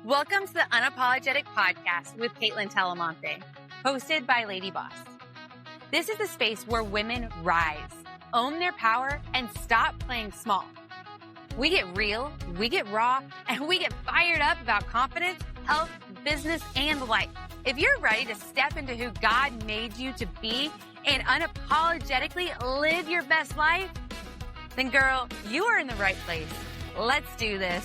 Welcome to the Unapologetic Podcast with Kaitlyn Talamonte, hosted by LadyBoss. This is a space where women rise, own their power, and stop playing small. We get real, we get raw, and we get fired up about confidence, health, business, and life. If you're ready to step into who God made you to be and unapologetically live your best life, then girl, you are in the right place. Let's do this.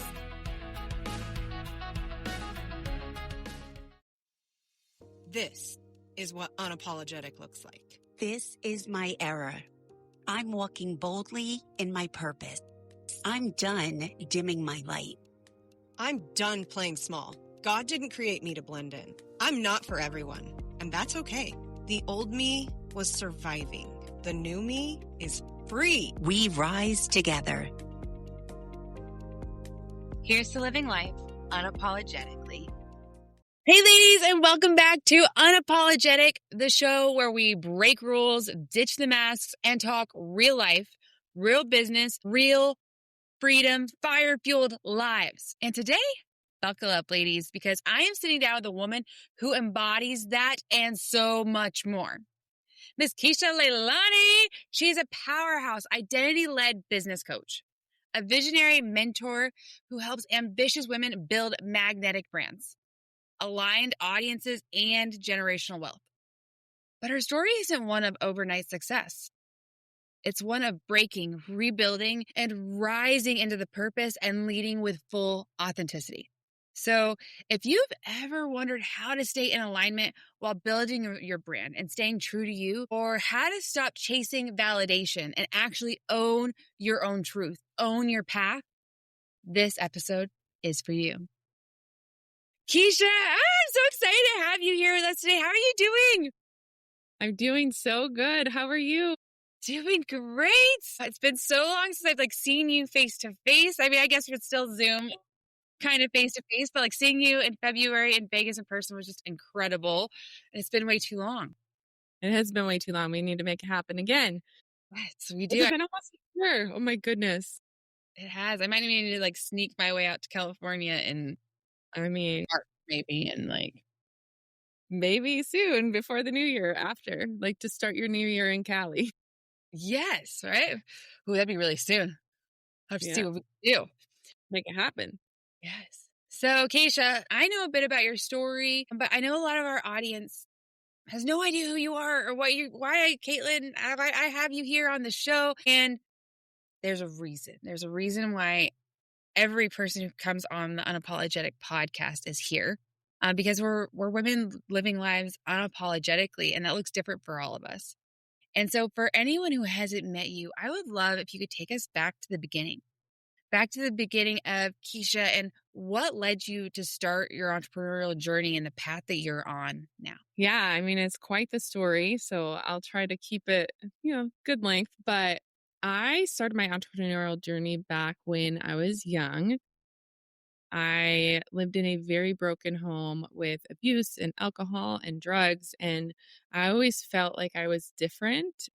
This is what unapologetic looks like. This is my era. I'm walking boldly in my purpose. I'm done dimming my light. I'm done playing small. God didn't create me to blend in. I'm not for everyone, and that's okay. The old me was surviving. The new me is free. We rise together. Here's to living life unapologetically. Hey ladies, and welcome back to Unapologetic, the show where we break rules, ditch the masks, and talk real life, real business, real freedom, fire-fueled lives. And today, buckle up ladies, because I am sitting down with a woman who embodies that and so much more. Miss Keisha Leilani, she's a powerhouse identity-led business coach, a visionary mentor who helps ambitious women build magnetic brands, aligned audiences, and generational wealth. But her story isn't one of overnight success. It's one of breaking, rebuilding, and rising into the purpose and leading with full authenticity. So if you've ever wondered how to stay in alignment while building your brand and staying true to you, or how to stop chasing validation and actually own your own truth, own your path, this episode is for you. Keisha, I'm so excited to have you here with us today. How are you doing? I'm doing so good. How are you? Doing great. It's been so long since I've seen you face to face. I mean, I guess it's still Zoom kind of face to face, but seeing you in February in Vegas in person was just incredible. And it's been way too long. It has been way too long. We need to make it happen again. Yes, we do. It's been almost a year. Oh my goodness. It has. I might even need to sneak my way out to California and maybe and maybe soon before the new year after, to start your new year in Cali. Yes, right? Ooh, that'd be really soon. I'll have to see what we can do. Make it happen. Yes. So, Keisha, I know a bit about your story, but I know a lot of our audience has no idea who you are or why Kaitlyn, I have you here on the show. And there's a reason. There's a reason why every person who comes on the Unapologetic podcast is here. Because we're women living lives unapologetically, and that looks different for all of us. And so for anyone who hasn't met you, I would love if you could take us back to the beginning of Keisha and what led you to start your entrepreneurial journey and the path that you're on now. Yeah, I mean, it's quite the story. So I'll try to keep it, good length. But I started my entrepreneurial journey back when I was young. I lived in a very broken home with abuse and alcohol and drugs. And I always felt like I was different.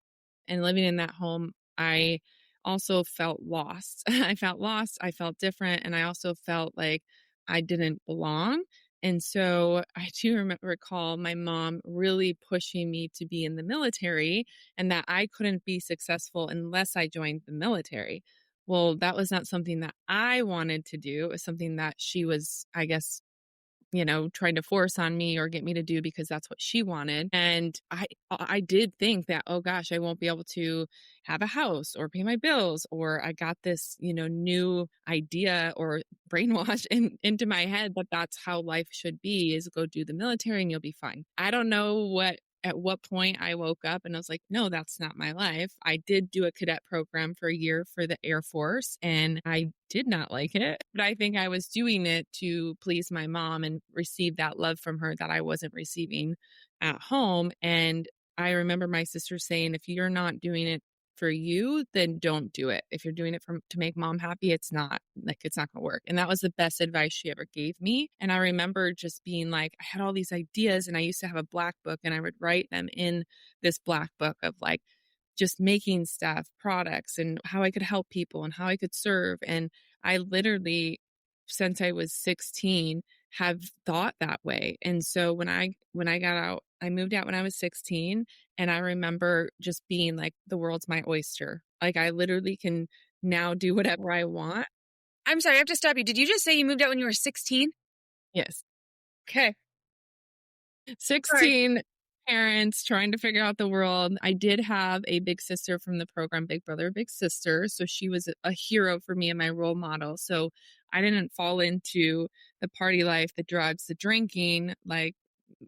And living in that home, I also felt lost. I felt lost. I felt different. And I also felt like I didn't belong. And so I do recall my mom really pushing me to be in the military and that I couldn't be successful unless I joined the military. Well, that was not something that I wanted to do. It was something that she was, I guess, trying to force on me or get me to do because that's what she wanted. And I did think that, oh gosh, I won't be able to have a house or pay my bills, or I got this, new idea or brainwash into my head that that's how life should be, is go do the military and you'll be fine. I don't know at what point I woke up and I was like, no, that's not my life. I did do a cadet program for a year for the Air Force and I did not like it, but I think I was doing it to please my mom and receive that love from her that I wasn't receiving at home. And I remember my sister saying, if you're not doing it for you, then don't do it. If you're doing it to make mom happy, it's not going to work. And that was the best advice she ever gave me. And I remember just being I had all these ideas and I used to have a black book and I would write them in this black book of just making stuff, products, and how I could help people and how I could serve. And I literally, since I was 16, have thought that way. And so when I got out, I moved out when I was 16, and I remember just being like, the world's my oyster. Like I literally can now do whatever I want. I'm sorry, I have to stop you. Did you just say you moved out when you were 16? Yes. Okay. 16, parents trying to figure out the world. I did have a big sister from the program, Big Brother, Big Sister. So she was a hero for me and my role model. So I didn't fall into the party life, the drugs, the drinking, like,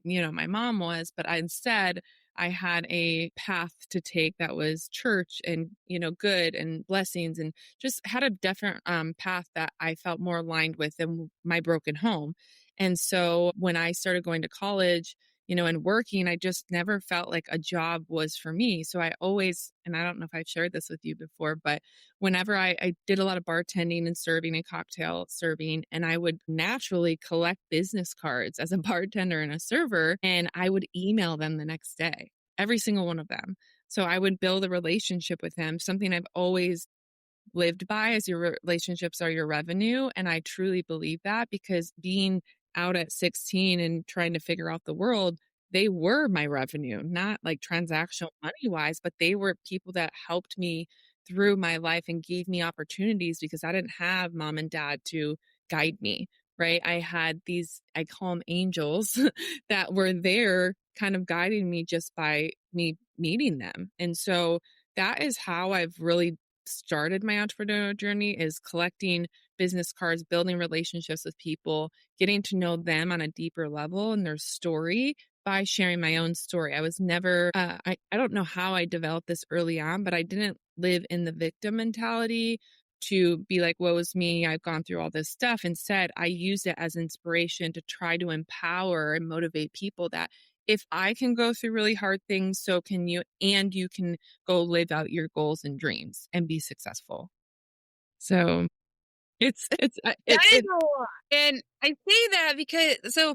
my mom was, but instead I had a path to take that was church and, good and blessings, and just had a different path that I felt more aligned with than my broken home. And so when I started going to college, and working, I just never felt like a job was for me. So I always, and I don't know if I've shared this with you before, but whenever I did a lot of bartending and serving and cocktail serving, and I would naturally collect business cards as a bartender and a server, and I would email them the next day, every single one of them. So I would build a relationship with them, something I've always lived by, as your relationships are your revenue. And I truly believe that, because being out at 16 and trying to figure out the world, they were my revenue, not like transactional money wise, but they were people that helped me through my life and gave me opportunities, because I didn't have mom and dad to guide me, right? I had these, I call them angels, that were there kind of guiding me just by me meeting them. And so that is how I've really started my entrepreneurial journey, is collecting business cards, building relationships with people, getting to know them on a deeper level and their story by sharing my own story. I was never, I don't know how I developed this early on, but I didn't live in the victim mentality to be like, woe is me, I've gone through all this stuff. Instead, I used it as inspiration to try to empower and motivate people that if I can go through really hard things, so can you, and you can go live out your goals and dreams and be successful. So that is a lot. And I say that because, so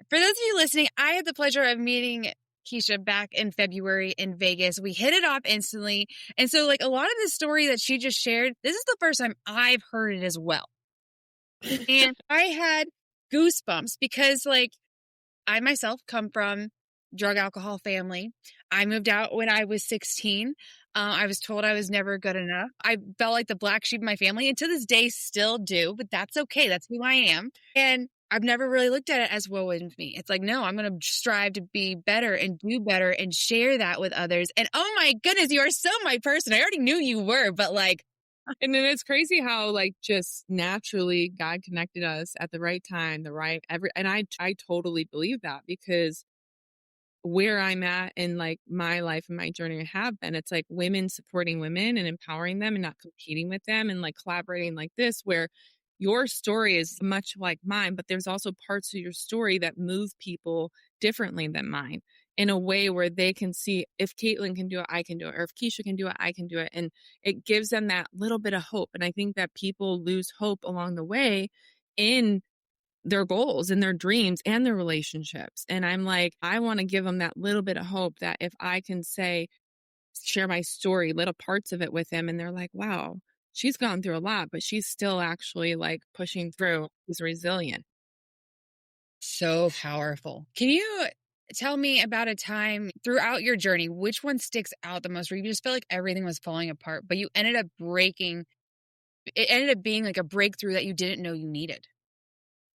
for those of you listening, I had the pleasure of meeting Keisha back in February in Vegas. We hit it off instantly. And so like a lot of the story that she just shared, this is the first time I've heard it as well. And I had goosebumps because like I myself come from drug alcohol family. I moved out when I was 16. I was told I was never good enough. I felt like the black sheep of my family, and to this day still do, but that's okay. That's who I am. And I've never really looked at it as woe is me. It's like, no, I'm going to strive to be better and do better and share that with others. And oh my goodness, you are so my person. I already knew you were, but like. And then it's crazy how like just naturally God connected us at the right time, and I totally believe that, because where I'm at in like my life and my journey I have been, it's like women supporting women and empowering them and not competing with them, and like collaborating like this, where your story is much like mine, but there's also parts of your story that move people differently than mine, in a way where they can see, if Kaitlyn can do it, I can do it. Or if Keisha can do it, I can do it. And it gives them that little bit of hope. And I think that people lose hope along the way in their goals and their dreams and their relationships. And I'm like, I want to give them that little bit of hope, that if I can share my story, little parts of it with them, and they're like, wow, she's gone through a lot, but she's still actually like pushing through. She's resilient. So powerful. Can you tell me about a time throughout your journey, which one sticks out the most, where you just felt like everything was falling apart, but you ended up breaking, it ended up being like a breakthrough that you didn't know you needed?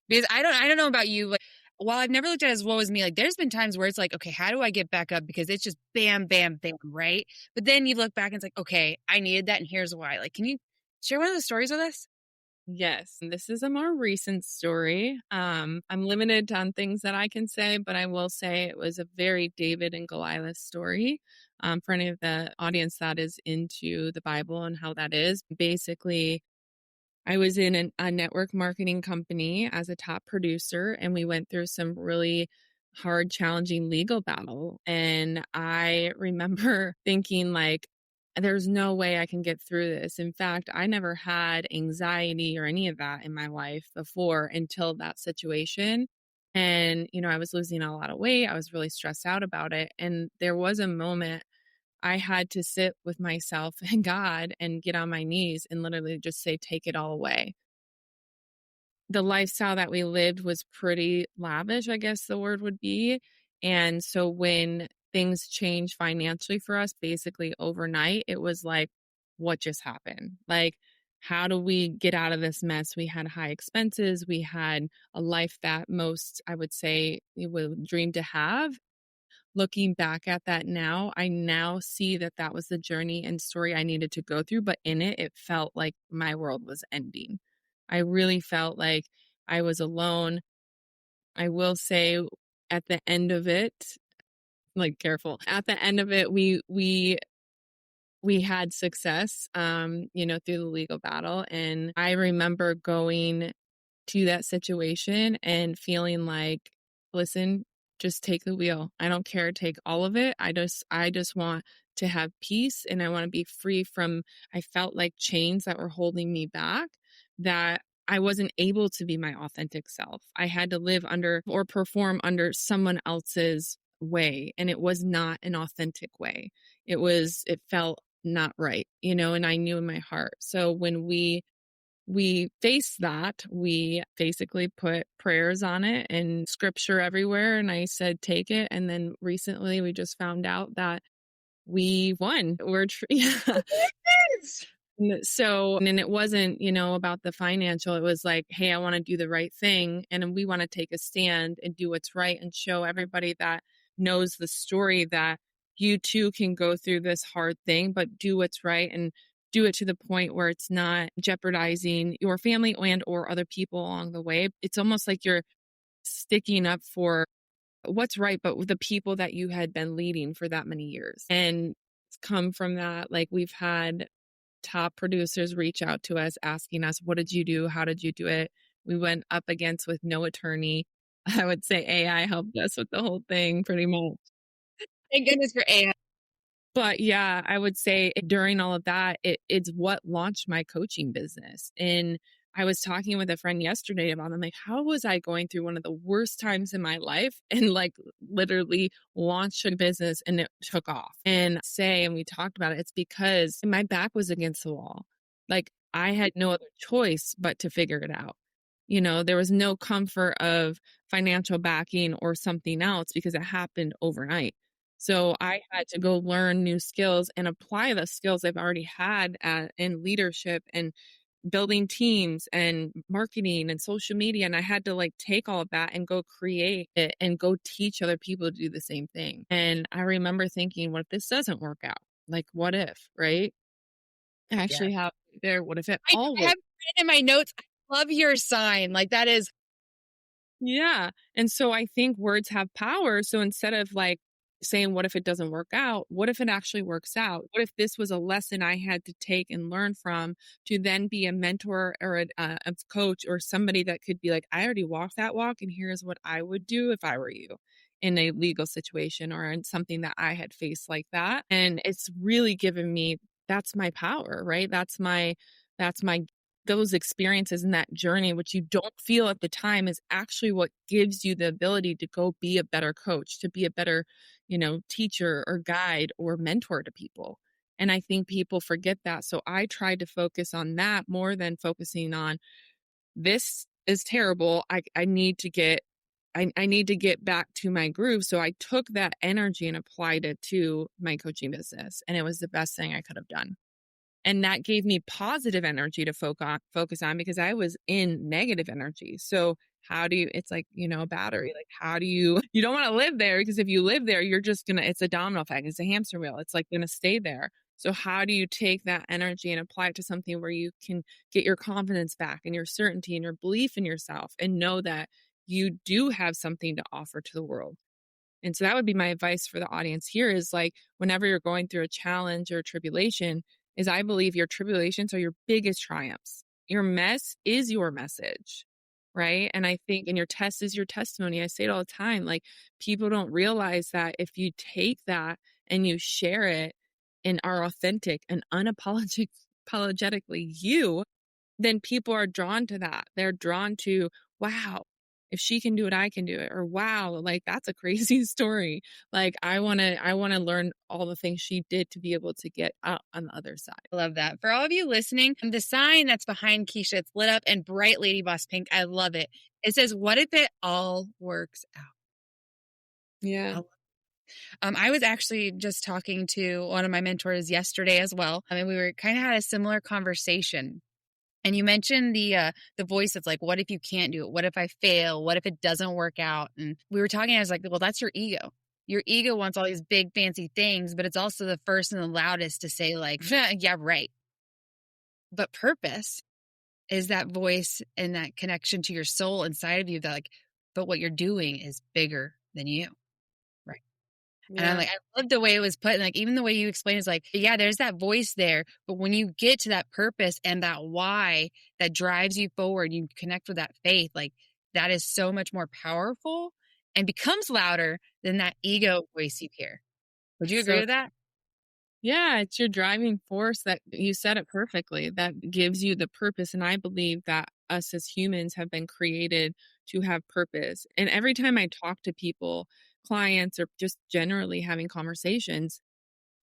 Because I don't know about you, like, while I've never looked at it as woe is me, like there's been times where it's like, okay, how do I get back up? Because it's just bam, bam, bam, right? But then you look back and it's like, okay, I needed that, and here's why. Like, can you share one of those stories with us? Yes, this is a more recent story. I'm limited on things that I can say, but I will say it was a very David and Goliath story. For any of the audience that is into the Bible and how that is, basically, I was in a network marketing company as a top producer, and we went through some really hard, challenging legal battle. And I remember thinking like, there's no way I can get through this. In fact, I never had anxiety or any of that in my life before until that situation. And, I was losing a lot of weight. I was really stressed out about it. And there was a moment I had to sit with myself and God and get on my knees and literally just say, take it all away. the lifestyle that we lived was pretty lavish, I guess the word would be. And so when things changed financially for us, basically overnight, it was like, what just happened? Like, how do we get out of this mess? We had high expenses. We had a life that most, I would say, we would dream to have. Looking back at that now, I now see that that was the journey and story I needed to go through. But in it, it felt like my world was ending. I really felt like I was alone. I will say at the end of it, like careful, at the end of it, we had success, through the legal battle. And I remember going to that situation and feeling like, listen, just take the wheel. I don't care. Take all of it. I just want to have peace, and I want to be free from, I felt like chains that were holding me back, that I wasn't able to be my authentic self. I had to live under or perform under someone else's way. And it was not an authentic way. It felt not right, and I knew in my heart. So when we faced that, we basically put prayers on it and scripture everywhere. And I said, take it. And then recently we just found out that we won. Yeah. So, and it wasn't, about the financial. It was like, hey, I want to do the right thing. And we want to take a stand and do what's right and show everybody that knows the story that you too can go through this hard thing, but do what's right and do it to the point where it's not jeopardizing your family and or other people along the way. It's almost like you're sticking up for what's right, but with the people that you had been leading for that many years. And it's come from that. Like, we've had top producers reach out to us asking us, what did you do? How did you do it? We went up against with no attorney. I would say AI helped us with the whole thing pretty much. Thank goodness for AI. But yeah, I would say during all of that, it's what launched my coaching business. And I was talking with a friend yesterday about, I'm like, how was I going through one of the worst times in my life and like literally launched a business and it took off? And we talked about it, it's because my back was against the wall. Like, I had no other choice but to figure it out. There was no comfort of financial backing or something else because it happened overnight. So I had to go learn new skills and apply the skills I've already had in leadership and building teams and marketing and social media. And I had to like take all of that and go create it and go teach other people to do the same thing. And I remember thinking, what if this doesn't work out? Like, what if, right? I actually have there, what if it all works? I have it in my notes. I love your sign. Like, that is. Yeah. And so I think words have power. So instead of like saying, what if it doesn't work out? What if it actually works out? What if this was a lesson I had to take and learn from to then be a mentor or a coach or somebody that could be like, I already walked that walk and here's what I would do if I were you in a legal situation or in something that I had faced like that. And it's really given me, that's my power, right? That's my those experiences and that journey, which you don't feel at the time, is actually what gives you the ability to go be a better coach, to be a better, teacher or guide or mentor to people. And I think people forget that. So I tried to focus on that more than focusing on, this is terrible. I need to get back to my groove. So I took that energy and applied it to my coaching business. And it was the best thing I could have done. And that gave me positive energy to focus on because I was in negative energy. So it's like, a battery, like how do you don't want to live there, because if you live there, you're just it's a domino effect. It's a hamster wheel. It's like going to stay there. So how do you take that energy and apply it to something where you can get your confidence back and your certainty and your belief in yourself and know that you do have something to offer to the world? And so that would be my advice for the audience here is like, whenever you're going through a challenge or a tribulation, is I believe your tribulations are your biggest triumphs. Your mess is your message, right? And I think, and your test is your testimony. I say it all the time, like people don't realize that if you take that and you share it and are authentic and unapologetically you, then people are drawn to that. They're drawn to, wow, if she can do it, I can do it. Or wow, like that's a crazy story. Like I want to learn all the things she did to be able to get out on the other side. I love that. For all of you listening, the sign that's behind Keisha, it's lit up in bright LadyBoss pink. I love it. It says, what if it all works out? Yeah. I was actually just talking to one of my mentors yesterday as well. I mean, we were kind of had a similar conversation. And you mentioned the voice that's like, what if you can't do it? What if I fail? What if it doesn't work out? And we were talking, I was like, well, that's your ego. Your ego wants all these big fancy things, but it's also the first and the loudest to say like, yeah, right. But purpose is that voice and that connection to your soul inside of you that like, but what you're doing is bigger than you. Right. And I'm like, I love the way it was put. And like, even the way you explain is like, yeah, there's that voice there. But when you get to that purpose and that why that drives you forward, you connect with that faith, like that is so much more powerful and becomes louder than that ego voice you hear. Would you agree with that? Yeah, it's your driving force that you said it perfectly. That gives you the purpose. And I believe that us as humans have been created to have purpose. And every time I talk to people, clients, or just generally having conversations,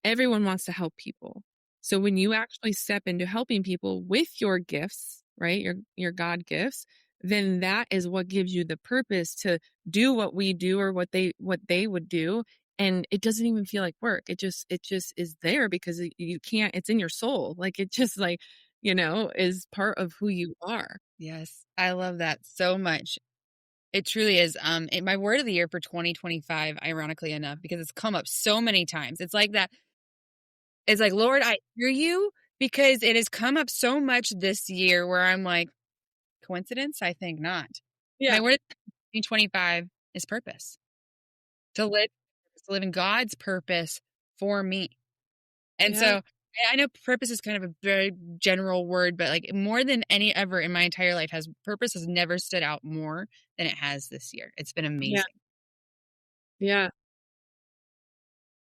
everyone wants to help people. So when you actually step into helping people with your gifts, right, your God gifts, then that is what gives you the purpose to do what we do or what they would do. And it doesn't even feel like work. It just is there because you can't, it's in your soul. Like it just like, is part of who you are. Yes. I love that so much. It truly is. My word of the year for 2025, ironically enough, because it's come up so many times. It's like that. It's like, Lord, I hear you, because it has come up so much this year where I'm like, coincidence? I think not. Yeah. My word of 2025 is purpose. To live in God's purpose for me. And so I know purpose is kind of a very general word, but like more than any ever in my entire life, purpose has never stood out more than it has this year. It's been amazing. Yeah.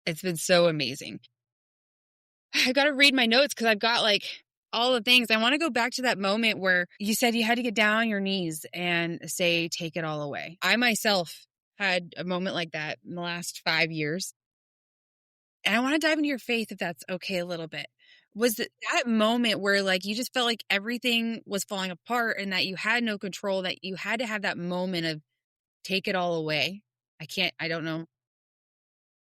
It's been so amazing. I got to read my notes because I've got like all the things. I want to go back to that moment where you said you had to get down on your knees and say, take it all away. I myself had a moment like that in the last 5 years. And I want to dive into your faith, if that's okay, a little bit. Was that moment where like you just felt like everything was falling apart and that you had no control, that you had to have that moment of take it all away? I don't know.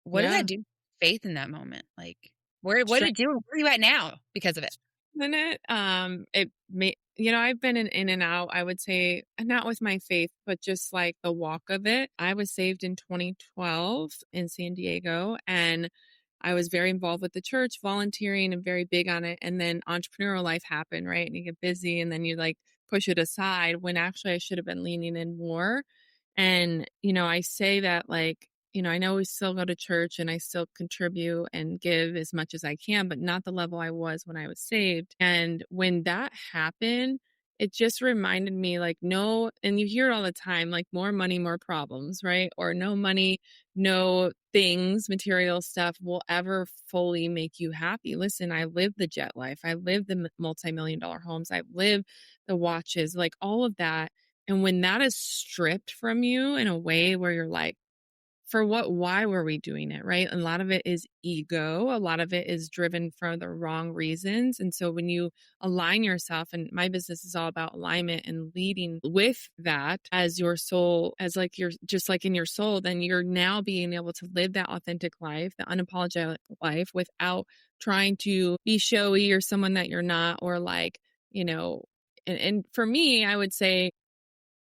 What did that do? Faith in that moment? Like what did it do? Where are you at now because of it? It may, I've been in and out, I would say, not with my faith, but just like the walk of it. I was saved in 2012 in San Diego, and I was very involved with the church, volunteering and very big on it. And then entrepreneurial life happened, right? And you get busy and then you like push it aside when actually I should have been leaning in more. And, I say that like, I know we still go to church and I still contribute and give as much as I can, but not the level I was when I was saved. And when that happened, it just reminded me like, no, and you hear it all the time, like more money, more problems, right? Or no money, no things, material stuff will ever fully make you happy. Listen, I lived the jet life. I lived the multi-million-dollar homes. I lived the watches, like all of that. And when that is stripped from you in a way where you're like, for what, why were we doing it, right? A lot of it is ego. A lot of it is driven for the wrong reasons. And so when you align yourself, and my business is all about alignment and leading with that as your soul, as like you're just like in your soul, then you're now being able to live that authentic life, the unapologetic life, without trying to be showy or someone that you're not, or like, and for me, I would say,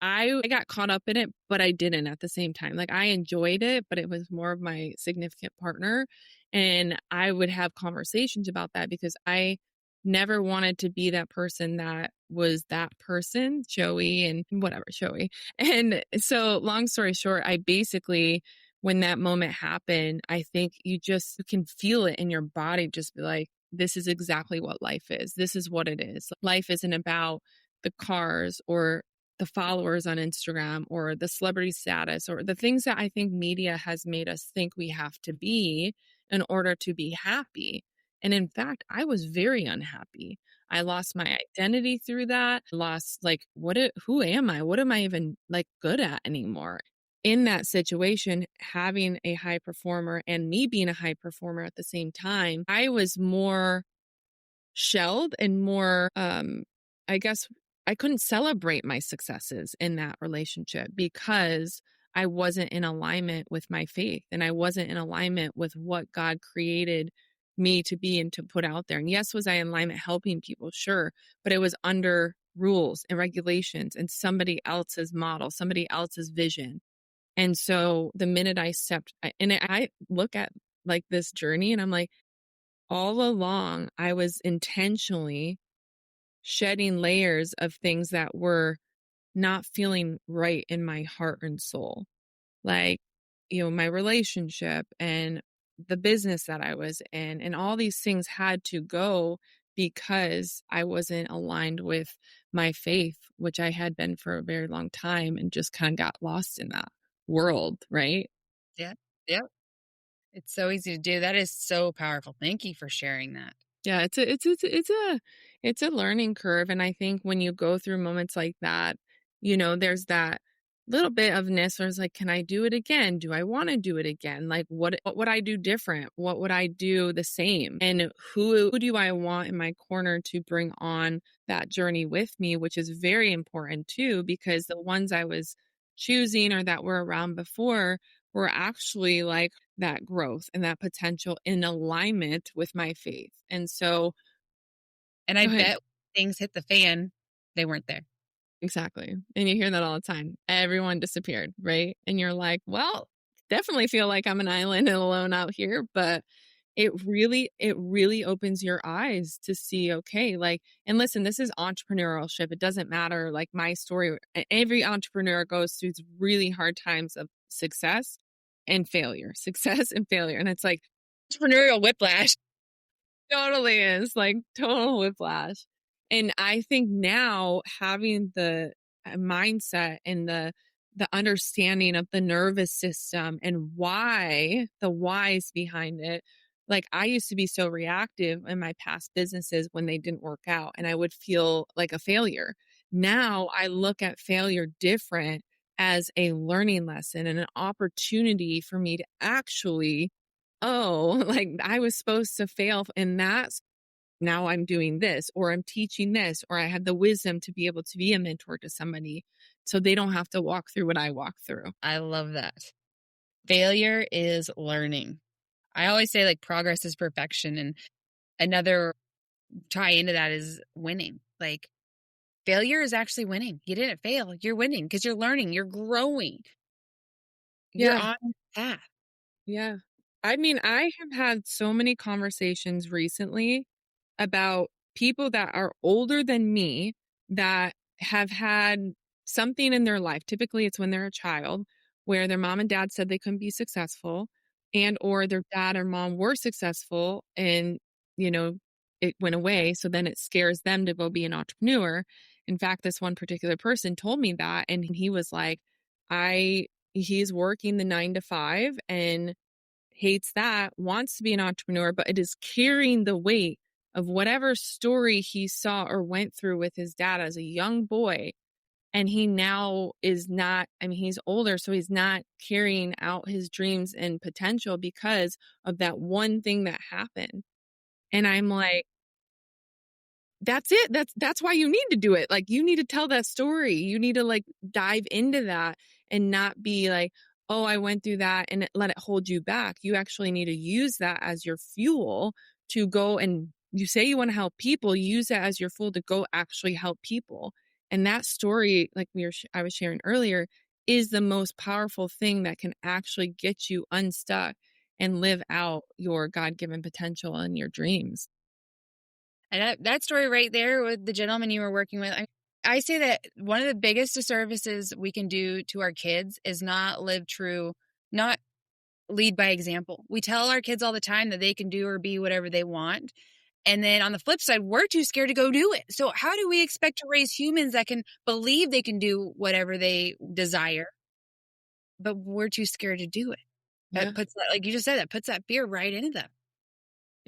I got caught up in it, but I didn't at the same time. Like I enjoyed it, but it was more of my significant partner. And I would have conversations about that because I never wanted to be that person that was that person, showy and whatever, showy. And so long story short, I basically, when that moment happened, I think you can feel it in your body, just be like, this is exactly what life is. This is what it is. Life isn't about the cars or the followers on Instagram or the celebrity status or the things that I think media has made us think we have to be in order to be happy. And in fact, I was very unhappy. I lost my identity through that. Lost like, who am I? What am I even like good at anymore? In that situation, having a high performer and me being a high performer at the same time, I was more shelled and more, I guess I couldn't celebrate my successes in that relationship because I wasn't in alignment with my faith and I wasn't in alignment with what God created me to be and to put out there. And yes, was I in alignment helping people? Sure. But it was under rules and regulations and somebody else's model, somebody else's vision. And so the minute I look at like this journey and I'm like, all along, I was intentionally shedding layers of things that were not feeling right in my heart and soul. Like, my relationship and the business that I was in, and all these things had to go because I wasn't aligned with my faith, which I had been for a very long time and just kind of got lost in that world, right? Yeah. Yep. It's so easy to do. That is so powerful. Thank you for sharing that. Yeah, it's a learning curve. And I think when you go through moments like that, there's that little bit of ness where it's like, can I do it again? Do I want to do it again? Like what would I do different? What would I do the same? And who do I want in my corner to bring on that journey with me, which is very important too, because the ones I was choosing or that were around before were actually like that growth and that potential in alignment with my faith. And so, and I bet things hit the fan, they weren't there. Exactly. And you hear that all the time. Everyone disappeared, right? And you're like, well, definitely feel like I'm an island and alone out here, but it really opens your eyes to see, okay, like, and listen, this is entrepreneurship. It doesn't matter. Like my story, every entrepreneur goes through really hard times of success and failure. And it's like Entrepreneurial whiplash. Totally is like total whiplash. And I think now having the mindset and the understanding of the nervous system and the whys behind it. Like I used to be so reactive in my past businesses when they didn't work out and I would feel like a failure. Now I look at failure different as a learning lesson and an opportunity for me to actually, like I was supposed to fail and that's now I'm doing this or I'm teaching this or I have the wisdom to be able to be a mentor to somebody so they don't have to walk through what I walk through. I love that. Failure is learning. I always say like progress is perfection. And another tie into that is winning. Like failure is actually winning. You didn't fail. You're winning because you're learning. You're growing. You're on the path. Yeah. I mean, I have had so many conversations recently about people that are older than me that have had something in their life. Typically, it's when they're a child where their mom and dad said they couldn't be successful and or their dad or mom were successful and, it went away. So then it scares them to go be an entrepreneur. In fact, this one particular person told me that and he was like, he's working the 9 to 5 and hates that, wants to be an entrepreneur, but it is carrying the weight of whatever story he saw or went through with his dad as a young boy. And he now is not, he's older, so he's not carrying out his dreams and potential because of that one thing that happened. And I'm like, that's it. That's why you need to do it. Like you need to tell that story. You need to like dive into that and not be like, oh, I went through that and let it hold you back. You actually need to use that as your fuel to go and you say you want to help people, use that as your fuel to go actually help people. And that story, like I was sharing earlier, is the most powerful thing that can actually get you unstuck and live out your God-given potential and your dreams. And that story right there with the gentleman you were working with, I say that one of the biggest disservices we can do to our kids is not live true, not lead by example. We tell our kids all the time that they can do or be whatever they want. And then on the flip side, we're too scared to go do it. So how do we expect to raise humans that can believe they can do whatever they desire, but we're too scared to do it? That puts that, like you just said, that puts that fear right into them.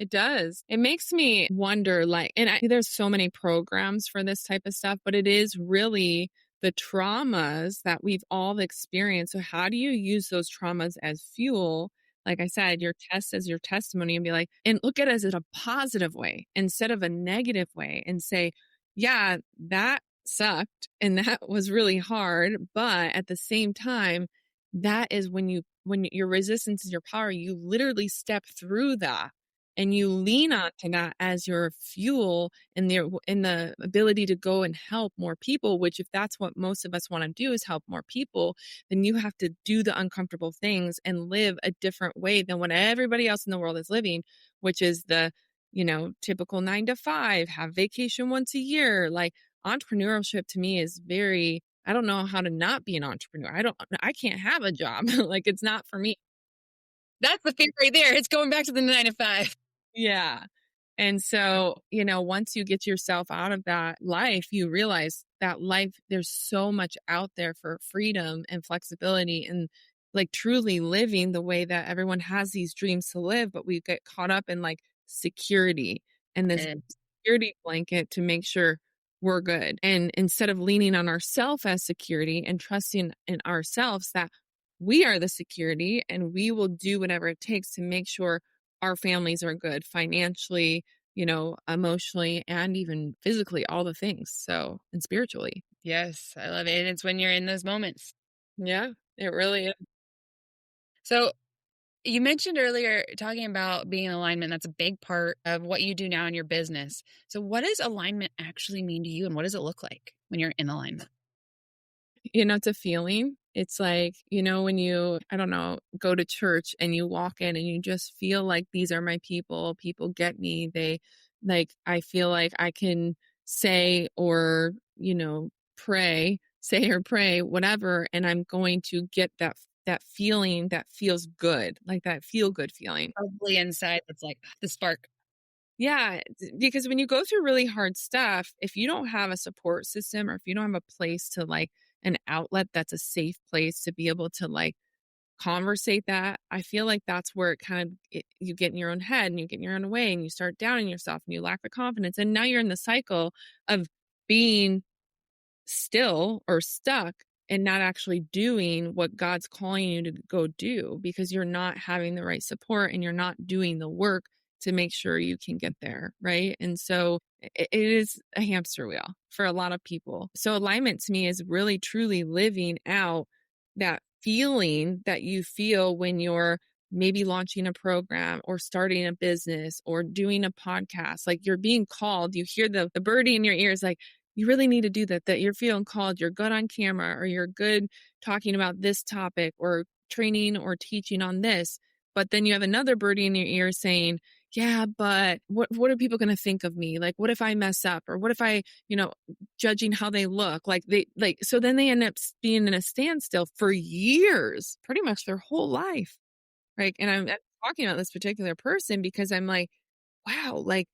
It does. It makes me wonder, like, there's so many programs for this type of stuff, but it is really the traumas that we've all experienced. So how do you use those traumas as fuel? Like I said, your test as your testimony, and be like, and look at it as in a positive way instead of a negative way, and say, yeah, that sucked and that was really hard. But at the same time, that is when your resistance is your power, you literally step through that and you lean onto that as your fuel and the ability to go and help more people, which if that's what most of us want to do is help more people, then you have to do the uncomfortable things and live a different way than what everybody else in the world is living, which is the, typical 9 to 5, have vacation once a year. Like, entrepreneurship to me is very, I don't know how to not be an entrepreneur. I can't have a job. Like, it's not for me. That's the fear right there. It's going back to the 9 to 5. Yeah. And so, once you get yourself out of that life, you realize that life, there's so much out there for freedom and flexibility and like truly living the way that everyone has these dreams to live. But we get caught up in like security and this security blanket to make sure we're good. And instead of leaning on ourselves as security and trusting in ourselves that we are the security and we will do whatever it takes to make sure our families are good financially, emotionally, and even physically, all the things. So, and spiritually. Yes, I love it. And it's when you're in those moments. Yeah, it really is. So you mentioned earlier talking about being in alignment. That's a big part of what you do now in your business. So what does alignment actually mean to you, and what does it look like when you're in alignment? It's a feeling. It's like, when you, I don't know, go to church and you walk in and you just feel like these are my people. People get me. They like, I feel like I can say or, say or pray, whatever. And I'm going to get that feeling that feels good, like that feel good feeling. Probably inside, it's like the spark. Yeah, because when you go through really hard stuff, if you don't have a support system or if you don't have a place to like an outlet that's a safe place to be able to like conversate that, I feel like that's where you get in your own head and you get in your own way and you start doubting yourself and you lack the confidence. And now you're in the cycle of being still or stuck and not actually doing what God's calling you to go do because you're not having the right support and you're not doing the work to make sure you can get there. Right. And so it is a hamster wheel for a lot of people. So alignment to me is really truly living out that feeling that you feel when you're maybe launching a program or starting a business or doing a podcast. Like, you're being called, you hear the birdie in your ears, like, you really need to do that you're feeling called, you're good on camera, or you're good talking about this topic or training or teaching on this. But then you have another birdie in your ear saying, yeah, but what are people going to think of me? Like, what if I mess up? Or what if I, judging how they look? So then they end up being in a standstill for years, pretty much their whole life. Right. And I'm talking about this particular person because I'm like, wow, like,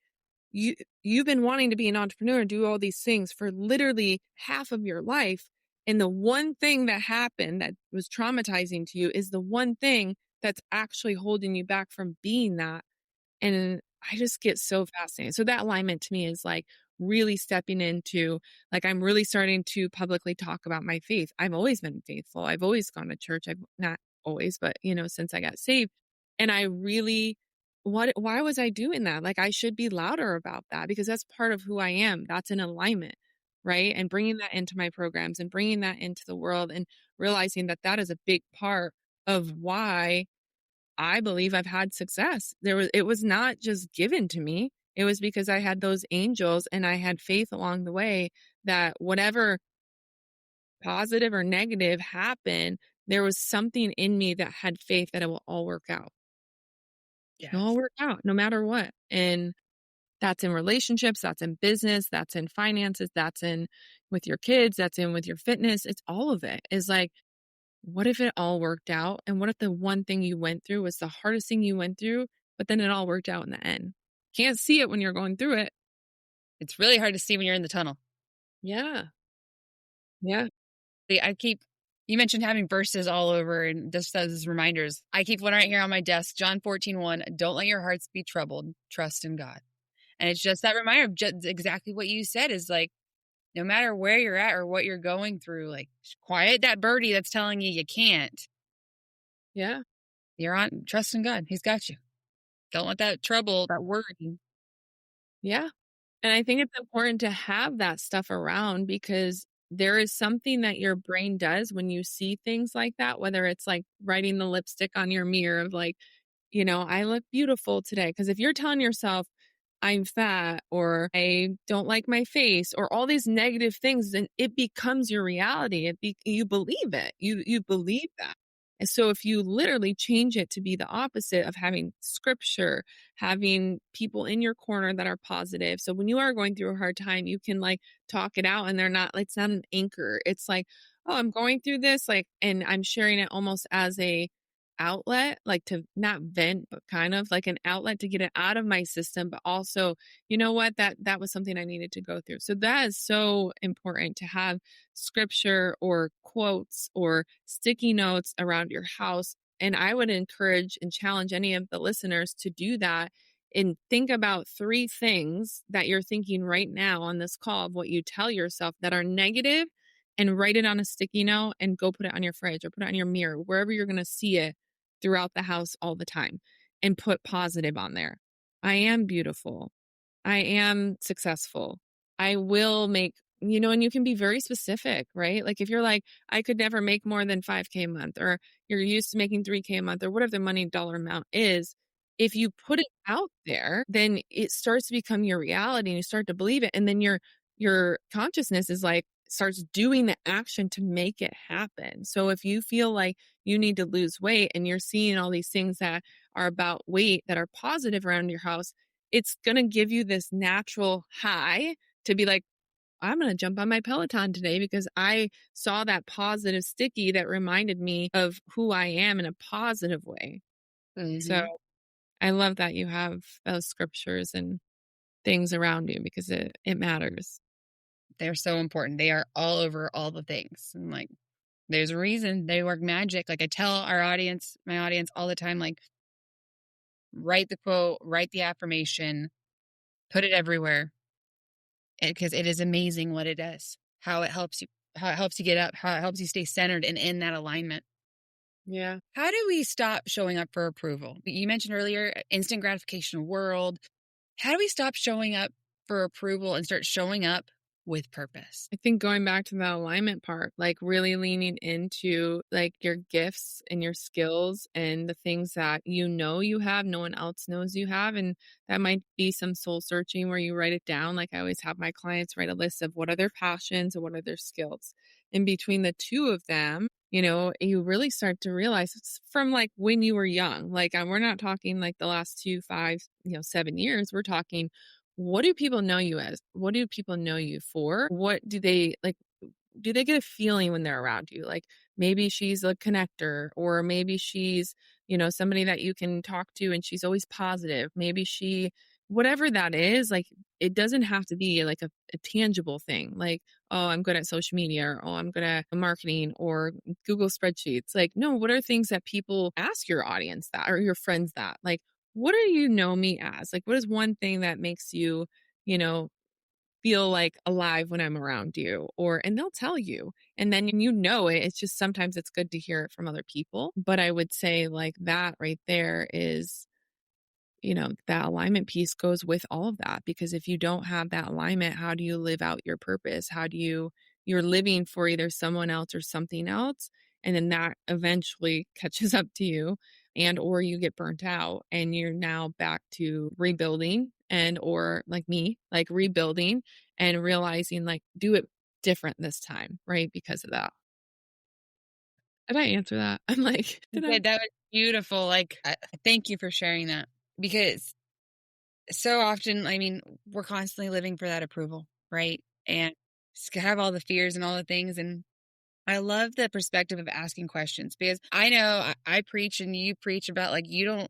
you've been wanting to be an entrepreneur and do all these things for literally half of your life. And the one thing that happened that was traumatizing to you is the one thing that's actually holding you back from being that. And I just get so fascinated. So that alignment to me is like really stepping into, like, I'm really starting to publicly talk about my faith. I've always been faithful. I've always gone to church. I've not always, but since I got saved. And I really, why was I doing that? Like, I should be louder about that because that's part of who I am. That's an alignment, right? And bringing that into my programs and bringing that into the world and realizing that that is a big part of why I believe I've had success. It was not just given to me. It was because I had those angels and I had faith along the way that whatever positive or negative happened, there was something in me that had faith that it will all work out. Yes. It'll all work out no matter what. And that's in relationships, that's in business, that's in finances, that's in with your kids, that's in with your fitness. It's all of it. Is like, what if it all worked out? And what if the one thing you went through was the hardest thing you went through, but then it all worked out in the end? Can't see it when you're going through it. It's really hard to see when you're in the tunnel. Yeah. Yeah. I keep You mentioned having verses all over and just as reminders. I keep one right here on my desk, John 14:1. Don't let your hearts be troubled. Trust in God. And it's just that reminder of just exactly what you said is like, no matter where you're at or what you're going through, like quiet that birdie that's telling you can't. Yeah. You're on, trust in God. He's got you. Don't let that trouble, that worry. Yeah. And I think it's important to have that stuff around because there is something that your brain does when you see things like that, whether it's like writing the lipstick on your mirror of like, I look beautiful today. Because if you're telling yourself, I'm fat or I don't like my face or all these negative things, then it becomes your reality. You believe it. You believe that. And so if you literally change it to be the opposite of having scripture, having people in your corner that are positive. So when you are going through a hard time, you can like talk it out and they're not, like, it's not an anchor. It's like, oh, I'm going through this, like, and I'm sharing it almost as a outlet, like to not vent, but kind of like an outlet to get it out of my system. But also, you know what, that was something I needed to go through. So that is so important to have scripture or quotes or sticky notes around your house. And I would encourage and challenge any of the listeners to do that and think about 3 things that you're thinking right now on this call of what you tell yourself that are negative, and write it on a sticky note and go put it on your fridge or put it on your mirror, wherever you're going to see it throughout the house all the time, and put positive on there. I am beautiful. I am successful. I will make, and you can be very specific, right? Like if you're like, I could never make more than 5K a month, or you're used to making 3K a month, or whatever the money dollar amount is, if you put it out there, then it starts to become your reality and you start to believe it. And then your consciousness is like, starts doing the action to make it happen. So if you feel like you need to lose weight and you're seeing all these things that are about weight that are positive around your house, it's going to give you this natural high to be like, I'm going to jump on my Peloton today because I saw that positive sticky that reminded me of who I am in a positive way. Mm-hmm. So I love that you have those scriptures and things around you because it matters. They're so important. They are all over all the things. And like, there's a reason they work magic. Like I tell my audience all the time, like, write the quote, write the affirmation, put it everywhere. Because it is amazing what it does, how it helps you get up, how it helps you stay centered and in that alignment. Yeah. How do we stop showing up for approval? You mentioned earlier, instant gratification world. How do we stop showing up for approval and start showing up with purpose? I think going back to the alignment part, like really leaning into like your gifts and your skills and the things that you have, no one else knows you have. And that might be some soul searching where you write it down. Like I always have my clients write a list of what are their passions and what are their skills. And between the two of them, you really start to realize it's from like when you were young. Like we're not talking like the last 2, 5, 7 years. We're talking, what do people know you as? What do people know you for? What do they like? Do they get a feeling when they're around you? Like maybe she's a connector, or maybe she's, somebody that you can talk to and she's always positive. Maybe whatever that is, like it doesn't have to be like a tangible thing. Like, oh, I'm good at social media, or oh, I'm good at marketing or Google spreadsheets. Like, no, what are things that people ask your audience that, or your friends that, like, what do you know me as? Like, what is one thing that makes you, feel like alive when I'm around you? And they'll tell you. And then it. It's just sometimes it's good to hear it from other people. But I would say like that right there is, that alignment piece goes with all of that. Because if you don't have that alignment, how do you live out your purpose? You're living for either someone else or something else. And then that eventually catches up to you, or you get burnt out and you're now back to rebuilding or like me, like rebuilding and realizing like, do it different this time, right? Because of that. Did I answer that? I'm like, That was beautiful. Like, thank you for sharing that, because so often, I mean, we're constantly living for that approval, right? And have all the fears and all the things. And I love the perspective of asking questions, because I know I preach and you preach about like, you don't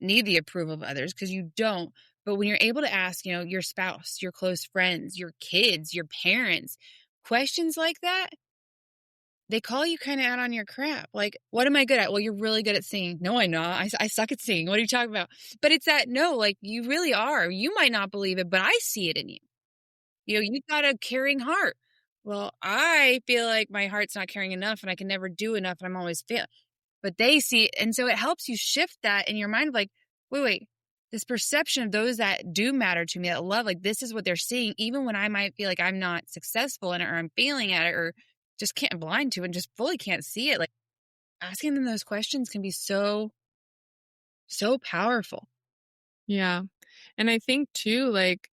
need the approval of others, because you don't. But when you're able to ask, your spouse, your close friends, your kids, your parents, questions like that, they call you kind of out on your crap. Like, what am I good at? Well, you're really good at singing. No, I'm not. I suck at singing. What are you talking about? But it's that, no, like you really are. You might not believe it, but I see it in you. You know, you've got a caring heart. Well, I feel like my heart's not caring enough and I can never do enough and I'm always failing. But they see it. And so it helps you shift that in your mind of like, wait, this perception of those that do matter to me, that love, like this is what they're seeing, even when I might feel like I'm not successful in it or I'm failing at it or just can't blind to it and just fully can't see it. Like asking them those questions can be so powerful. Yeah. And I think too, like,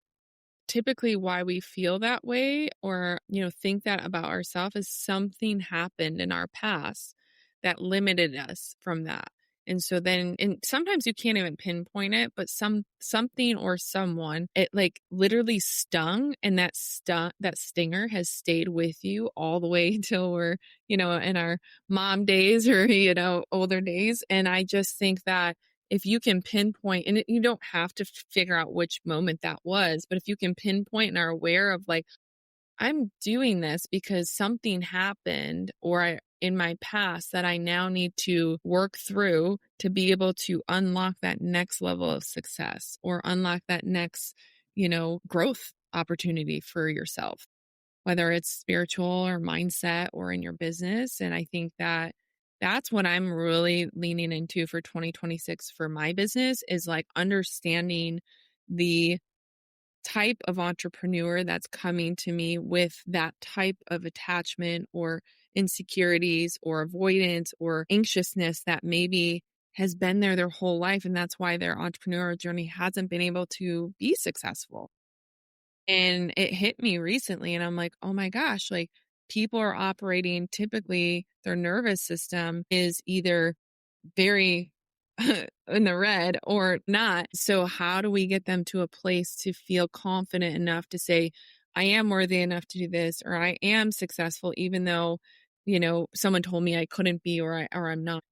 typically why we feel that way or, think that about ourselves is something happened in our past that limited us from that. And so then, and sometimes you can't even pinpoint it, but something or someone, it like literally stung, and that stinger has stayed with you all the way till we're, in our mom days or, older days. And I just think that if you can pinpoint, and you don't have to figure out which moment that was, but if you can pinpoint and are aware of like, I'm doing this because something happened in my past that I now need to work through to be able to unlock that next level of success or unlock that next, growth opportunity for yourself, whether it's spiritual or mindset or in your business. And I think that that's what I'm really leaning into for 2026 for my business is like understanding the type of entrepreneur that's coming to me with that type of attachment or insecurities or avoidance or anxiousness that maybe has been there their whole life. And that's why their entrepreneurial journey hasn't been able to be successful. And it hit me recently and I'm like, oh my gosh, like people are operating, typically their nervous system is either very in the red or not. So how do we get them to a place to feel confident enough to say, I am worthy enough to do this, or I am successful, even though, someone told me I couldn't be, or I'm not.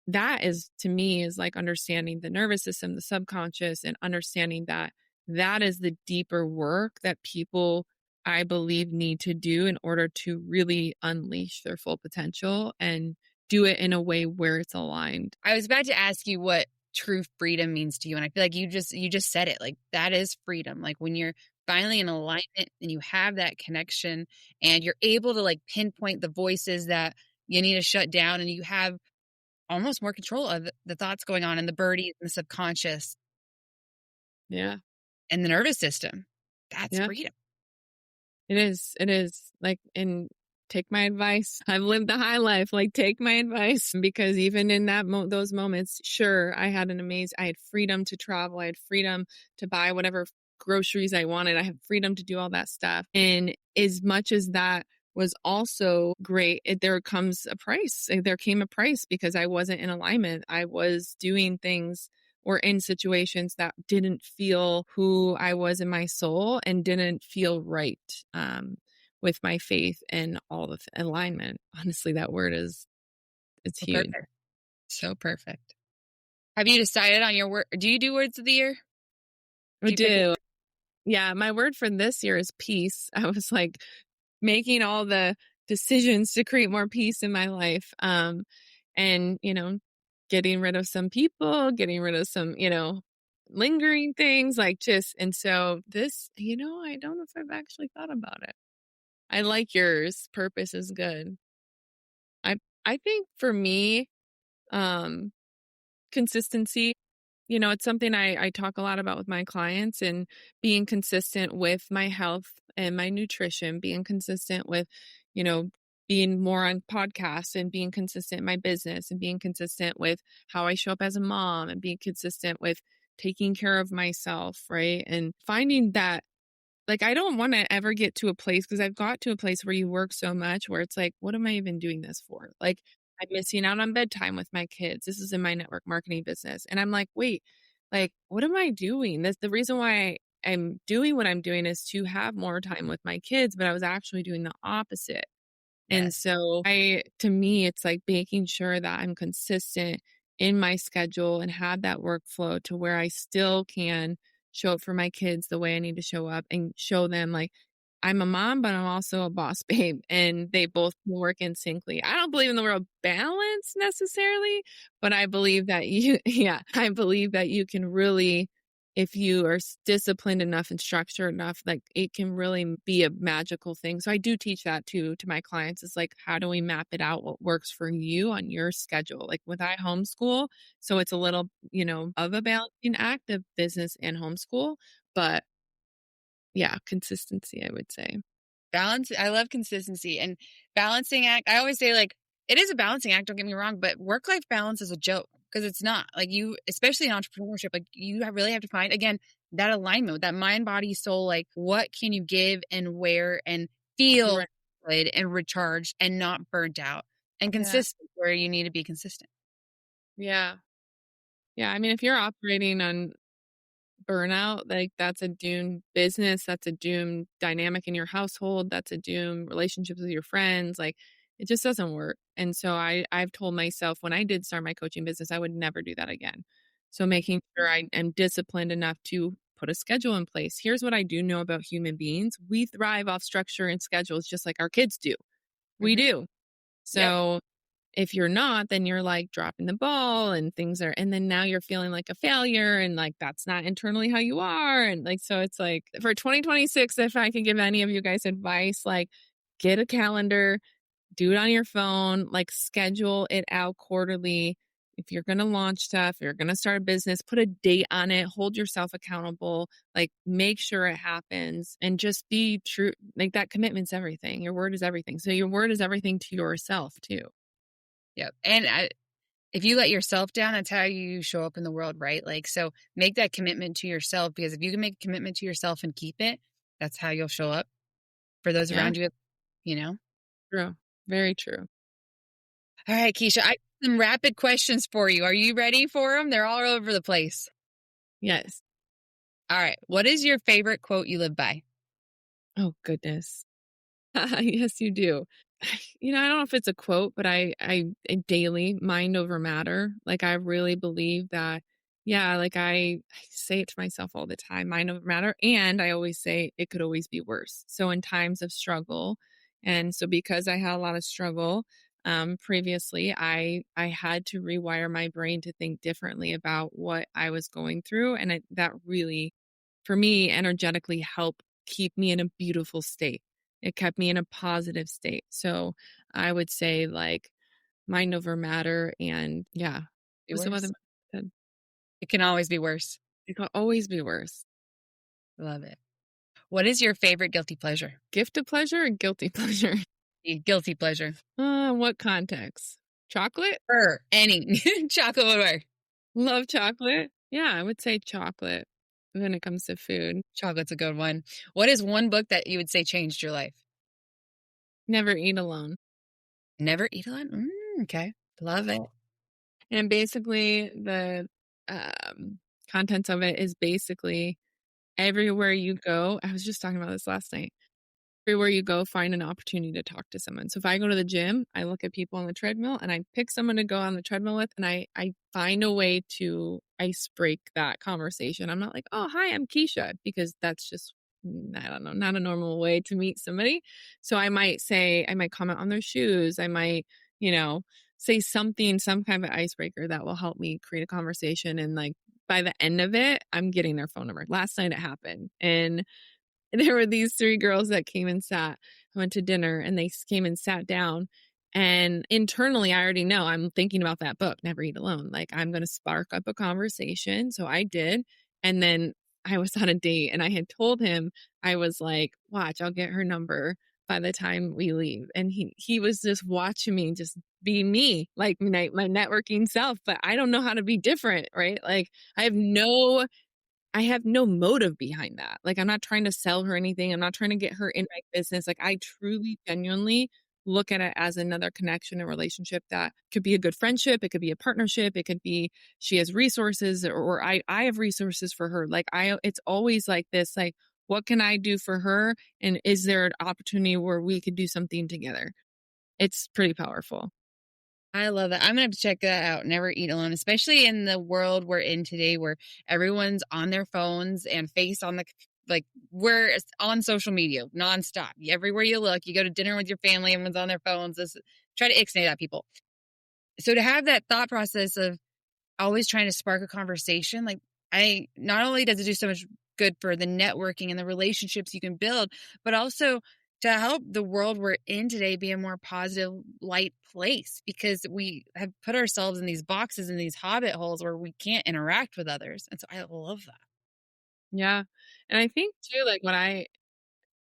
That is, to me, is like understanding the nervous system, the subconscious, and understanding that that is the deeper work that people, I believe, need to do in order to really unleash their full potential and do it in a way where it's aligned. I was about to ask you what true freedom means to you. And I feel like you just said it. Like that is freedom. Like when you're finally in alignment and you have that connection and you're able to like pinpoint the voices that you need to shut down and you have almost more control of the thoughts going on in the birdies and the subconscious. Yeah. And the nervous system. That's freedom. It is. It is. Like, and take my advice. I've lived the high life. Like, take my advice, because even in those moments, sure, I had freedom to travel. I had freedom to buy whatever groceries I wanted. I had freedom to do all that stuff. And as much as that was also great, there came a price because I wasn't in alignment. I was doing things or in situations that didn't feel who I was in my soul and didn't feel right with my faith and all the alignment. Honestly, that word it's huge. Perfect. So perfect. Have you decided on your word? Do you do words of the year? I do. Yeah, my word for this year is peace. I was like making all the decisions to create more peace in my life. And, getting rid of some people, getting rid of some, lingering things and so this, I don't know if I've actually thought about it. I like yours. Purpose is good. I think for me, consistency, it's something I talk a lot about with my clients, and being consistent with my health and my nutrition, being consistent with, being more on podcasts and being consistent in my business and being consistent with how I show up as a mom and being consistent with taking care of myself. Right. And finding that, like, I don't want to ever get to a place, because I've got to a place where you work so much where it's like, what am I even doing this for? Like, I'm missing out on bedtime with my kids. This is in my network marketing business. And I'm like, wait, like, what am I doing? That's the reason why I'm doing what I'm doing is to have more time with my kids, but I was actually doing the opposite. Yes. And so to me, it's like making sure that I'm consistent in my schedule and have that workflow to where I still can show up for my kids the way I need to show up and show them like I'm a mom, but I'm also a boss babe, and they both work in syncly. I don't believe in the word balance necessarily, but I believe that I believe that you can really, if you are disciplined enough and structured enough, like it can really be a magical thing. So I do teach that too to my clients. It's like, how do we map it out? What works for you on your schedule? Like with I homeschool, so it's a little, of a balancing act of business and homeschool, but yeah, consistency, I would say. Balance. I love consistency and balancing act. I always say like it is a balancing act. Don't get me wrong, but work-life balance is a joke because it's not like you, especially in entrepreneurship, like you really have to find again that alignment, that mind, body, soul. Like what can you give and where and feel Right. good and recharged and not burnt out and Yeah. consistent where you need to be consistent. Yeah. Yeah. I mean, if you're operating on burnout, like that's a doomed business, that's a doomed dynamic in your household, that's a doomed relationships with your friends. Like it just doesn't work. And so I've told myself when I did start my coaching business, I would never do that again. So making sure I am disciplined enough to put a schedule in place. Here's what I do know about human beings. We thrive off structure and schedules just like our kids do. We do. So if you're not, then you're like dropping the ball and and then now you're feeling like a failure and like that's not internally how you are. And like, so it's like for 2026, if I can give any of you guys advice, like get a calendar, do it on your phone, like schedule it out quarterly. If you're going to launch stuff, you're going to start a business, put a date on it, hold yourself accountable, like make sure it happens and just be true. Like that commitment's everything. Your word is everything. So your word is everything to yourself too. Yep. And if you let yourself down, that's how you show up in the world, right? Like, so make that commitment to yourself because if you can make a commitment to yourself and keep it, that's how you'll show up for those around you, True. Very true. All right, Keisha, I have some rapid questions for you. Are you ready for them? They're all over the place. Yes. All right. What is your favorite quote you live by? Oh, goodness. Yes, you do. I don't know if it's a quote, but I daily mind over matter. Like I really believe that, like I say it to myself all the time, mind over matter. And I always say it could always be worse. So in times of struggle, and so because I had a lot of struggle previously, I had to rewire my brain to think differently about what I was going through. And that really, for me, energetically helped keep me in a beautiful state. It kept me in a positive state. So I would say like mind over matter and It said? It can always be worse. It can always be worse. Love it. What is your favorite guilty pleasure? Gift of pleasure or guilty pleasure? Guilty pleasure. What context? Chocolate? Any. Chocolate would work. Love chocolate. Yeah, I would say chocolate when it comes to food. Chocolate's a good one. What is one book that you would say changed your life? Never Eat Alone. Never Eat Alone? Okay. Love it. And basically the contents of it is basically everywhere you go. I was just talking about this last night. Everywhere you go, find an opportunity to talk to someone. So if I go to the gym, I look at people on the treadmill and I pick someone to go on the treadmill with and I find a way to ice break that conversation. I'm not like, oh, hi, I'm Keisha, because that's just, I don't know, not a normal way to meet somebody. So I might comment on their shoes. I might, say something, some kind of icebreaker that will help me create a conversation. And like by the end of it, I'm getting their phone number. Last night it happened. And there were these 3 girls that came and sat. I went to dinner and they came and sat down. And internally, I already know I'm thinking about that book, Never Eat Alone. Like I'm going to spark up a conversation. So I did. And then I was on a date and I had told him, I was like, watch, I'll get her number by the time we leave. And he was just watching me just be me, like my networking self. But I don't know how to be different, right? Like I have no motive behind that. Like, I'm not trying to sell her anything. I'm not trying to get her in my business. Like, I truly, genuinely look at it as another connection and relationship that could be a good friendship. It could be a partnership. It could be she has resources or I have resources for her. Like, it's always like this, like, what can I do for her? And is there an opportunity where we could do something together? It's pretty powerful. I love that. I'm going to have to check that out. Never Eat Alone, especially in the world we're in today where everyone's on their phones and face on like we're on social media nonstop. Everywhere you look, you go to dinner with your family, everyone's on their phones. Try to ixnay that, people. So to have that thought process of always trying to spark a conversation, like not only does it do so much good for the networking and the relationships you can build, but also to help the world we're in today be a more positive, light place, because we have put ourselves in these boxes and these hobbit holes where we can't interact with others. And so I love that. Yeah. And I think too, like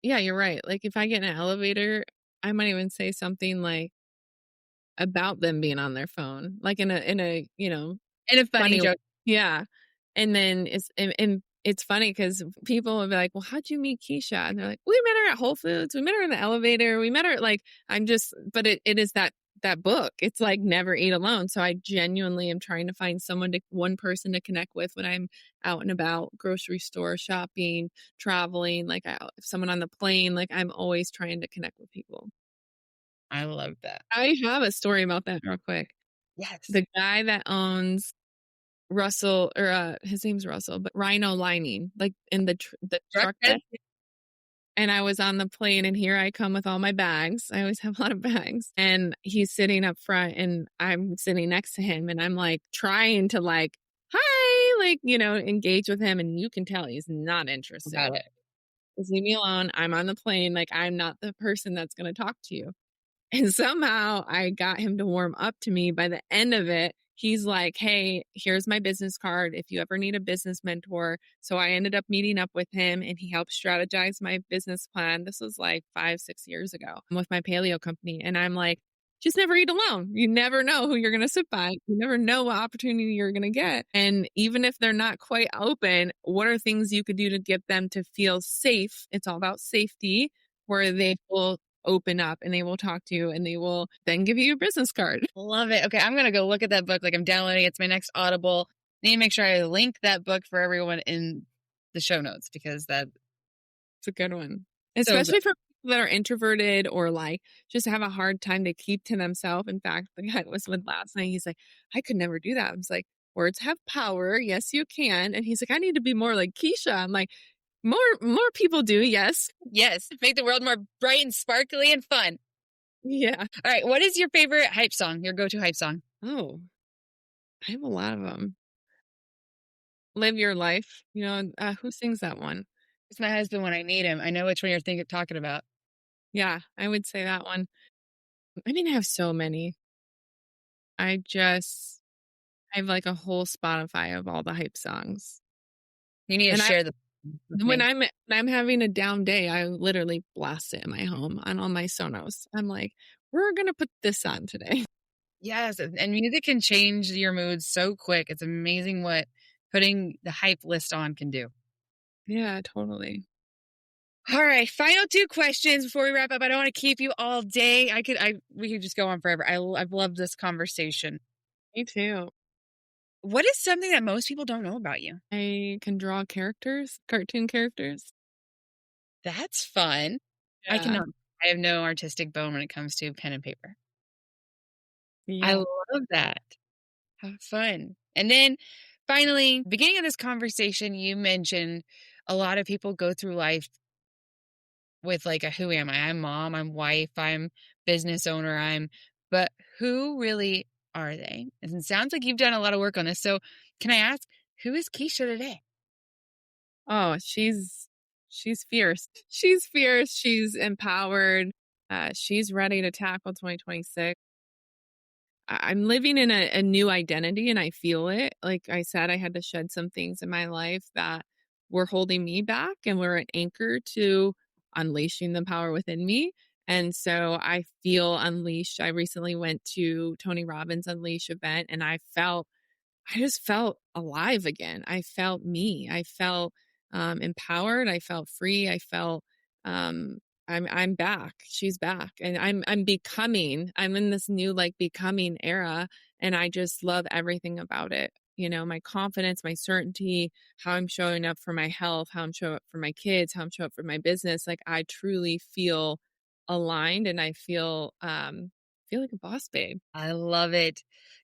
yeah, you're right. Like if I get in an elevator, I might even say something like about them being on their phone, like in a, In a funny joke. Yeah. And then it's funny because people will be like, well, how'd you meet Keisha? And they're like, we met her at Whole Foods. We met her in the elevator. We met her like, but it is that book. It's like Never Eat Alone. So I genuinely am trying to find one person to connect with when I'm out and about, grocery store, shopping, traveling, like if someone on the plane, like I'm always trying to connect with people. I love that. I have a story about that real quick. Yes. The guy that owns Russell, or his name's Russell, but Rhino Lining, like in the truck bed. And I was on the plane, and here I come with all my bags. I always have a lot of bags. And he's sitting up front, and I'm sitting next to him, and I'm like trying to like, hi, like, engage with him. And you can tell he's not interested. Got it. Just leave me alone. I'm on the plane. Like, I'm not the person that's going to talk to you. And somehow I got him to warm up to me. By the end of it, he's like, hey, here's my business card if you ever need a business mentor. So I ended up meeting up with him, and he helped strategize my business plan. This was like 5-6 years ago with my paleo company. And I'm like, just never eat alone. You never know who you're going to sit by. You never know what opportunity you're going to get. And even if they're not quite open, what are things you could do to get them to feel safe? It's all about safety, where they will open up and they will talk to you, and they will then give you your business card. Love it. Okay, I'm going to go look at that book. Like, I'm downloading it. It's my next Audible. I need to make sure I link that book for everyone in the show notes, because that's a good one. Especially for people that are introverted or like just have a hard time to keep to themselves. In fact, the guy I was with last night, he's like, I could never do that. I was like, words have power. Yes, you can. And he's like, I need to be more like Keisha. I'm like, more people do. Yes. Make the world more bright and sparkly and fun. Yeah. All right. What is your favorite hype song? Your go-to hype song? Oh, I have a lot of them. Live Your Life. Who sings that one? It's my husband when I need him. I know which one you're talking about. Yeah, I would say that one. I mean, I have so many. I have like a whole Spotify of all the hype songs. You need to share them. When I'm having a down day, I literally blast it in my home on all my Sonos. I'm like, we're going to put this on today. Yes. And music can change your mood so quick. It's amazing what putting the hype list on can do. Yeah, totally. All right. Final 2 questions before we wrap up. I don't want to keep you all day. We could just go on forever. I've loved this conversation. Me too. What is something that most people don't know about you? I can draw cartoon characters. That's fun. Yeah. I cannot. I have no artistic bone when it comes to pen and paper. Yeah. I love that. How fun. And then finally, beginning of this conversation, you mentioned a lot of people go through life with like who am I? I'm mom, I'm wife, I'm business owner, but who really are they? And it sounds like you've done a lot of work on this. So can I ask, who is Keisha today? Oh, she's fierce. She's fierce. She's empowered. She's ready to tackle 2026. I'm living in a new identity, and I feel it. Like I said, I had to shed some things in my life that were holding me back, and were an anchor to unleashing the power within me. And so I feel unleashed. I recently went to Tony Robbins' Unleash event, and I just felt alive again. I felt me. I felt empowered. I felt free. I felt I'm back. She's back, and I'm becoming. I'm in this new like becoming era, and I just love everything about it. My confidence, my certainty, how I'm showing up for my health, how I'm showing up for my kids, how I'm showing up for my business. Like I truly feel aligned, and I feel feel like a boss babe. I love it.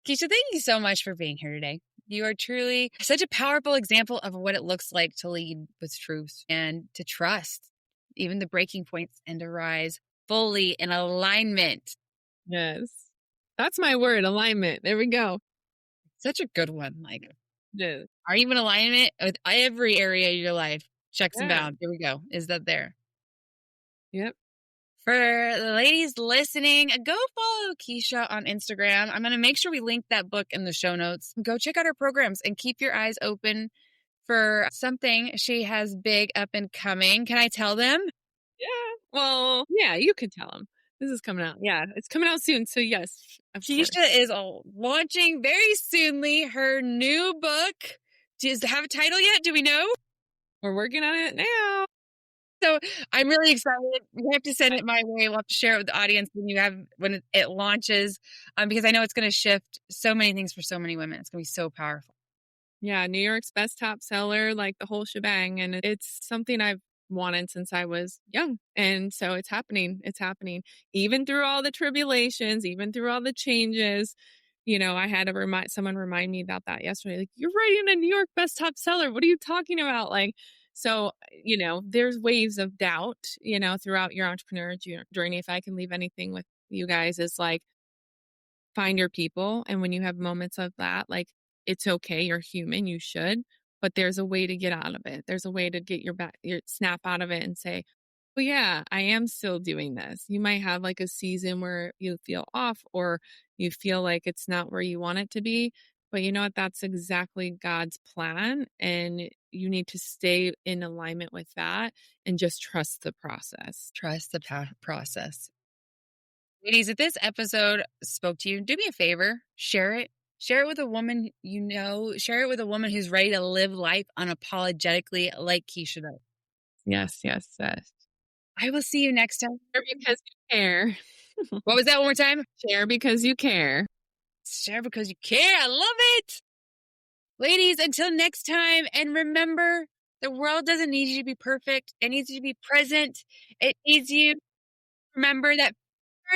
Keisha, thank you so much for being here today. You are truly such a powerful example of what it looks like to lead with truth and to trust even the breaking points and to rise fully in alignment. Yes. That's my word, alignment. There we go. Such a good one. Like, Yes. are you in alignment with every area of your life? Checks and Yeah. bounds. Here we go. Is that there? Yep. For the ladies listening, go follow Keisha on Instagram. I'm going to make sure we link that book in the show notes. Go check out her programs and keep your eyes open for something she has big up and coming. Can I tell them? Yeah. Well, yeah, you can tell them. This is coming out. Yeah, it's coming out soon. So yes, of course. Keisha is launching very soonly her new book. Does it have a title yet? Do we know? We're working on it now. So I'm really excited. You have to send it my way. We'll have to share it with the audience when it launches, because I know it's going to shift so many things for so many women. It's going to be so powerful. Yeah, New York's best top seller, like the whole shebang. And it's something I've wanted since I was young. And so it's happening. It's happening. Even through all the tribulations, even through all the changes, I had to someone remind me about that yesterday. Like, you're writing a New York best top seller. What are you talking about? Like, so, there's waves of doubt, throughout your entrepreneur journey. If I can leave anything with you guys, is like, find your people. And when you have moments of that, like, it's okay. You're human. You should, but there's a way to get out of it. There's a way to get your snap out of it and say, well, yeah, I am still doing this. You might have like a season where you feel off or you feel like it's not where you want it to be. But you know what? That's exactly God's plan. And you need to stay in alignment with that and just trust the process. Trust the process. Ladies, if this episode spoke to you, do me a favor, share it. Share it with a woman you know. Share it with a woman who's ready to live life unapologetically like Keisha does. Yes. I will see you next time. Share because you care. What was that one more time? Share because you care. Share because you care. I love it. Ladies, until next time. And remember, the world doesn't need you to be perfect. It needs you to be present. It needs you to remember that,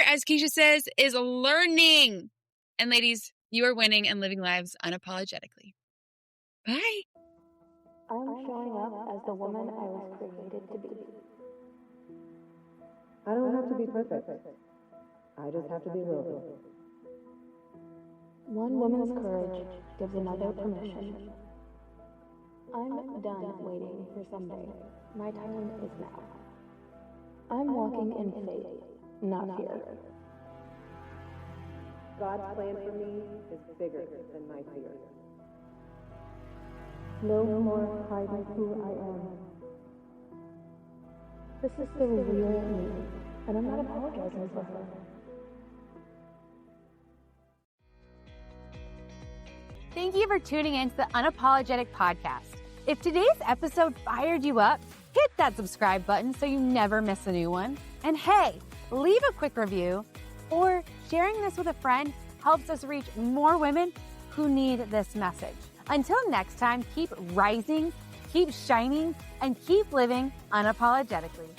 as Keisha says, is learning. And ladies, you are winning and living lives unapologetically. Bye. I'm showing up as the woman I was created to be. I don't have to be perfect. I just have to be willing. One woman's courage gives another permission. I'm done waiting for someday. My time is now. I'm walking in faith, not fear. God's plan for me is bigger than my fear. No more hiding who I am. This is the real me, and I'm not apologizing for her. Thank you for tuning in to the Unapologetic Podcast. If today's episode fired you up, hit that subscribe button so you never miss a new one. And hey, leave a quick review, or sharing this with a friend helps us reach more women who need this message. Until next time, keep rising, keep shining, and keep living unapologetically.